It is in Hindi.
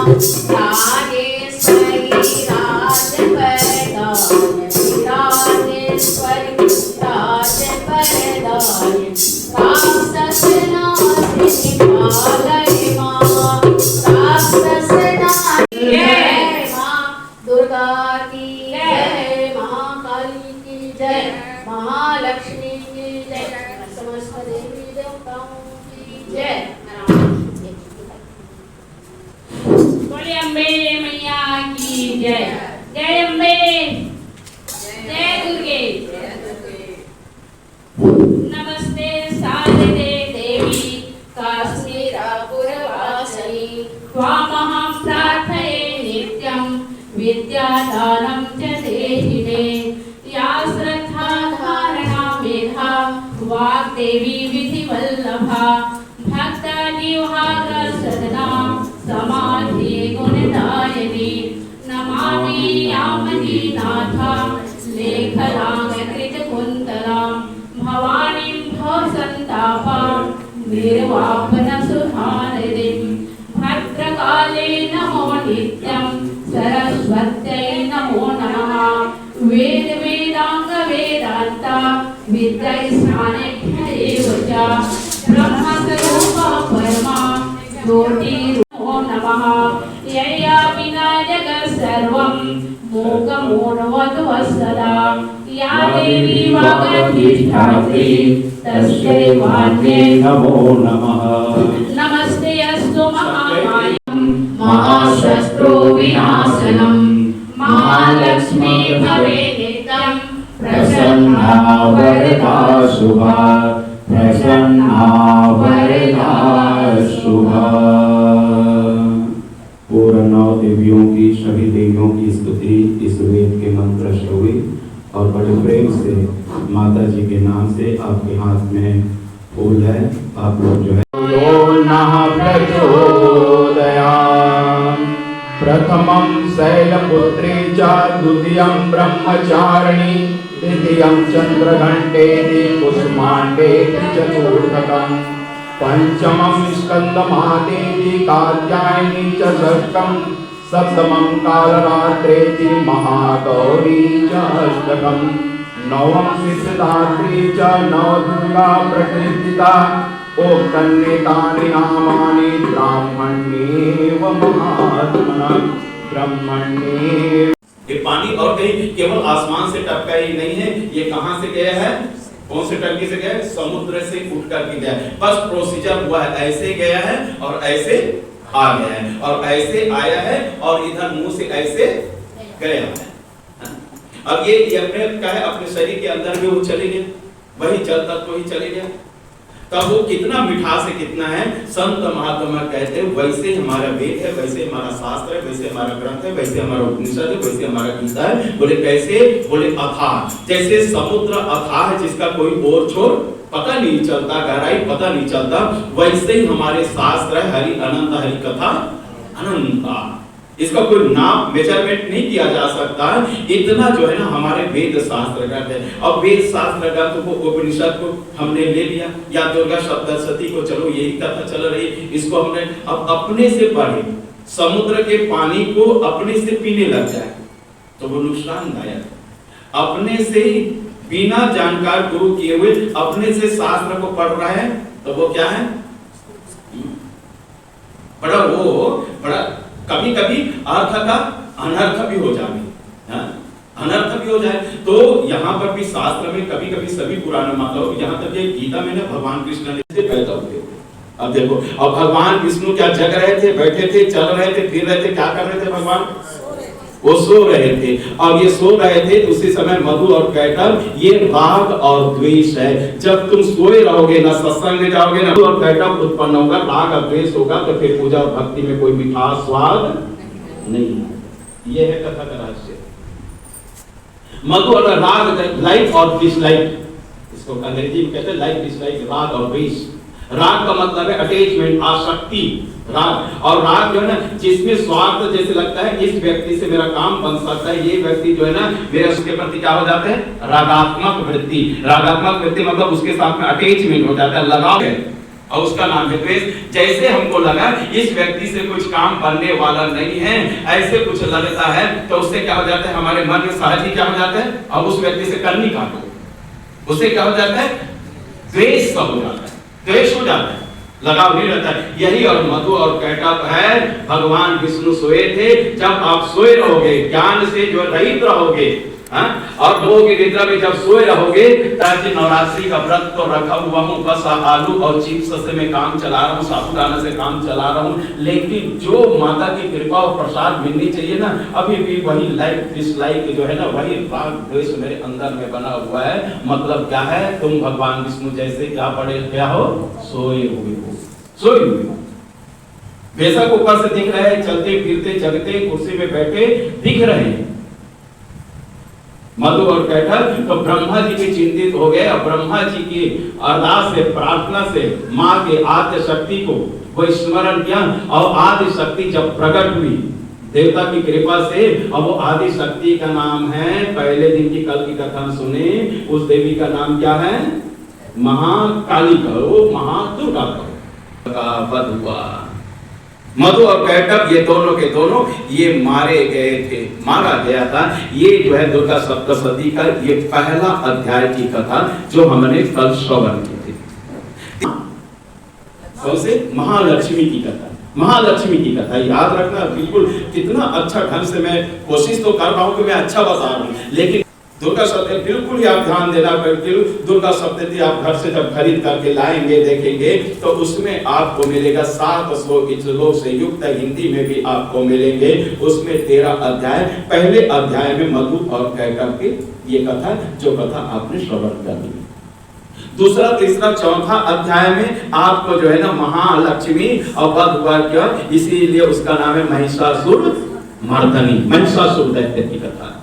राजेश्वरी राजपरदायिनी राक्षसनाशिनी पालय मां राक्षसनाशिनी जय मां दुर्गा की जय मां काली की जय महालक्ष्मी की जय समस्त देवी देवताओं की जय। बोले अम्बे मैया की जय। जय अम्बे जय दुर्गे। नमस्ते सारदे देवी काश्मीरापुरवासिनी त्वामहं प्रार्थये नित्यं विद्यादानं च देहि मे। या श्रद्धा धारणा मेधा वाग्देवी विधिवल्लभा भक्तनिर्वाहसदना समाधि गुणदायिनी नमामि यामनीनाथा लेखराङ्कृतकुन्तलां भवानीं भवसन्तापां निर्वापनसुधारिणीं भद्रकाले नमो नित्यं सरस्वत्यै नमो नमः। वेद वेदांग वेदांता विद्यास्थानेभ्यः च ब्रह्मस्वरूपा परमा ज्योतिर्नमो नमः। यया विना जगत् सर्वं मूकमूढवद्वत्सदा या देवी वागधिष्ठात्री तस्यै वाण्ये नमो नमः। नमस्ते अस्तु महामायं महाशस्त्रो विनाशनं महालक्ष्मी भवे नित्यं प्रसन्ना वरदा शुभा प्रसन्ना वरदा शुभा। पूर्ण 9 देवियों की सभी देवियों की स्तुति इस वेद के मंत्र से हुई और बड़े प्रेम से माता जी के नाम से आपके हाथ में फूल है। आप लोग जो है प्रथमं शैलपुत्री च द्वितीयं ब्रह्मचारिणी तृतीयं चंद्रघंटेति कुसुमांडेति चतुर्थकं पंचमं स्कंदमातेति कात्यायनी च षष्ठं सप्तमं कालरात्रेति महागौरी च अष्टकं नवम सिद्धात्री च नवदुर्गा प्रकीर्तिता ओक्तन्नेतानि नामानि ब्राह्मण्येव महात्मना ब्रह्मण्ये। ये पानी और कहीं केवल आसमान से टपका ही नहीं है, ये कहां से गया है? कौन से टंकी से गया? समुद्र से उठ करके गया। बस प्रोसीजर हुआ है, ऐसे गया है और ऐसे आ गया है और ऐसे आया है और इधर मुंह से ऐसे गया है। अब ये अपने क्या है, अपने शरीर के अंदर में वो चले गए, वही जल तत्व ही चले गया। तब वो कितना मिठास है, कितना है। संत महात्मा कहते हैं वैसे हमारा वेद है, वैसे हमारा शास्त्र है, वैसे हमारा ग्रंथ है, वैसे हमारा उपनिषद है, वैसे हमारा गीता है। बोले कैसे? बोले अथाह, जैसे समुद्र अथाह है जिसका कोई ओर छोर पता नहीं चलता, गहराई पता नहीं चलता, वैसे ही हमारे शास्त्र है। हरि अनंत, हरि कथा अनंता, इसका कोई नाम मेजरमेंट नहीं किया जा सकता। इतना जो है ना हमारे वेद शास्त्र कहते हैं। अब वेद शास्त्र का तो उपनिषद को हमने ले लिया, या दुर्गा सप्तशती को, चलो यही कथा चल रही, इसको हमने अब अपने से पढ़े, समुद्र के पानी को अपने से पीने लग जाए तो वो नुकसानदायक। अपने से बिना जानकार गुरु किए हुए अपने से शास्त्र को पढ़ रहा है तो वो क्या है? बड़ा कभी कभी अर्थ का अनर्थ भी हो जाए, अनर्थ भी हो जाए। तो यहाँ पर भी शास्त्र में कभी कभी सभी पुराने मतलब यहाँ तक ये गीता में ना भगवान कृष्ण ने पैदा हुए। अब देखो, अब भगवान विष्णु क्या जग रहे थे, बैठे थे, चल रहे थे, फिर रहे थे, क्या कर रहे थे? भगवान वो सो रहे थे। अब ये सो रहे थे तो उसी समय मधु और कैटल, ये राग और द्वेष है। जब तुम सोए रहोगे ना, सत्संग में जाओगे ना, और कैटल उत्पन्न होगा, राग और द्वेष होगा, तो फिर पूजा और भक्ति में कोई मिठास स्वाद नहीं है। ये है कथा का रहस्य। मधु और राग, लाइक और डिसलाइक, इसको अंग्रेजी में कहते हैं लाइक डिसलाइक, राग और द्वेष। राग का मतलब है अटैचमेंट, आसक्ति, राग। और राग जो है ना, जिसमें स्वार्थ जैसे लगता है इस व्यक्ति से मेरा काम बन सकता है, ये व्यक्ति जो है ना मेरे उसके प्रति क्या हो जाते हैं? रागात्मक वृत्ति। रागात्मक वृत्ति मतलब उसके साथ में अटैचमेंट हो जाता है, लगाव है। और उसका नाम है द्वेष। जैसे हमको लगा इस व्यक्ति से कुछ काम बनने वाला नहीं है, ऐसे कुछ लगता है, तो उससे क्या हो जाता है, हमारे मन में सहज ही क्या हो जाता है, अब उस व्यक्ति से करनी का उससे क्या हो जाता है, द्वेष सा हो जाता है, द्वेष हो जाता है, लगाव नहीं रहता है। यही और मधु और कैटभ है। भगवान विष्णु सोए थे, जब आप सोए रहोगे, ज्ञान से जो रहित रहोगे, और भोग की निद्रा में जब सोए रहोगे, ताकि नवरात्रि का व्रत तो रखा हुआ हूँ, बस आलू और चिप्स से मैं काम चला रहा हूँ, साबुदाना से काम चला रहा हूँ, लेकिन जो माता की कृपा और प्रसाद मिलनी चाहिए ना, अभी भी वही लाइक डिसलाइक जो है ना, वही राग द्वेष मेरे अंदर में बना हुआ है। मतलब क्या है, तुम भगवान विष्णु जैसे क्या पड़े क्या हो, सोए हुए हो, सोए हुए हो। बेशक ऊपर से दिख रहे हैं, चलते फिरते जगते कुर्सी में बैठे दिख रहे हैं मधु और कैटभ। तो ब्रह्मा जी भी चिंतित हो गए, और ब्रह्मा जी की अरदास से, प्रार्थना से माँ के आद्य शक्ति को वो स्मरण किया, और आदि शक्ति जब प्रकट हुई देवता की कृपा से, अब वो आदि शक्ति का नाम है, पहले दिन की कल की कथा सुने, उस देवी का नाम क्या है, महाकाली कहो, महादुर्गा कहो। वध हुआ मधु और कैटभ, ये दोनों के दोनों ये मारे गए थे, मारा गया था। ये जो है दुर्गा सप्तशती का ये पहला अध्याय की कथा जो हमने कल श्रवण की थी। सबसे महालक्ष्मी की कथा, महालक्ष्मी की कथा याद रखना बिल्कुल। कितना अच्छा ढंग से मैं कोशिश तो कर रहा हूं कि मैं अच्छा बता रहा हूं, लेकिन दुर्गा सप्तशती बिल्कुल ही आप ध्यान देना। बिल्कुल दुर्गा सप्तशती आप घर से जब खरीद करके लाएंगे देखेंगे तो उसमें आपको मिलेगा 7 श्लोक से युक्त, हिंदी में भी आपको मिलेंगे। उसमें 13 अध्याय, पहले अध्याय में मधु और कैटभ की ये कथा, जो कथा आपने श्रवण कर ली। दूसरा, तीसरा, चौथा अध्याय में आपको जो है ना महालक्ष्मी और वध हुआ क्या, इसीलिए उसका नाम है महिषासुर मर्दनी, महिषासुर दैत्य की कथा।